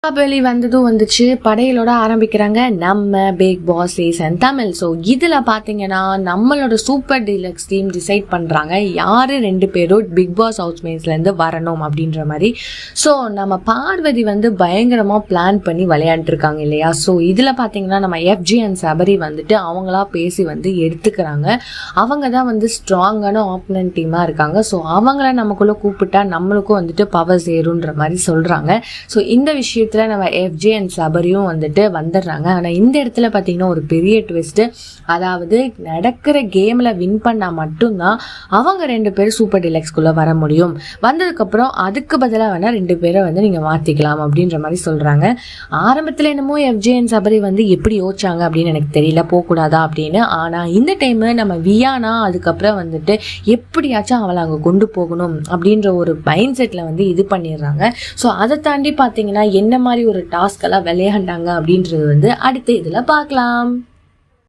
தீபாவளி வந்ததும் வந்துச்சு, படையலோட ஆரம்பிக்கிறாங்க நம்ம Bigg Boss season Tamil. So இதில் பார்த்தீங்கன்னா நம்மளோட சூப்பர் டீலக்ஸ் டீம் டிசைட் பண்ணுறாங்க யார் 2 பேரும் பிக் பாஸ் ஹவுஸ்மேட்ஸ்லேருந்து வரணும் அப்படின்ற மாதிரி. ஸோ நம்ம பார்வதி பயங்கரமாக பிளான் பண்ணி விளையாண்டுருக்காங்க இல்லையா. ஸோ இதில் பார்த்தீங்கன்னா நம்ம எஃப்ஜி அண்ட் சபரி அவங்களா பேசி எடுத்துக்கிறாங்க. அவங்க தான் ஸ்ட்ராங்கான ஆப்பனன்ட் டீமாக இருக்காங்க. ஸோ அவங்கள நமக்குள்ளே கூப்பிட்டா நம்மளுக்கும் பவர் சேருன்ற மாதிரி சொல்கிறாங்க. ஸோ இந்த விஷயம் நம்ம எஃப்ஜே அண்ட் சபரியும் வந்துடுறாங்க. ஆனால் இந்த இடத்துல பார்த்தீங்கன்னா ஒரு பெரிய ட்விஸ்ட். அதாவது நடக்கிற கேமில் வின் பண்ணால் மட்டும்தான் அவங்க 2 பேரும் சூப்பர் டிலக்ஸ்குள்ளே வர முடியும். வந்ததுக்கப்புறம் அதுக்கு பதிலாக வேணால் 2 பேரை நீங்கள் மாற்றிக்கலாம் அப்படின்ற மாதிரி சொல்கிறாங்க. ஆரம்பத்தில் என்னமோ எஃப்ஜே அண்ட் சபரி எப்படி யோசிச்சாங்க அப்படின்னு எனக்கு தெரியல, போகக்கூடாதா அப்படின்னு. ஆனால் இந்த டைமு நம்ம வியானா அதுக்கப்புறம் எப்படியாச்சும் அவளை அங்கே கொண்டு போகணும் அப்படின்ற ஒரு மைண்ட் செட்டில் இது பண்ணிடுறாங்க. ஸோ அதை தாண்டி பார்த்தீங்கன்னா என்ன மாதிரி ஒரு டாஸ்க் எல்லாம் விளையாண்டாங்க அப்படின்றது அடுத்த இதில் பார்க்கலாம்.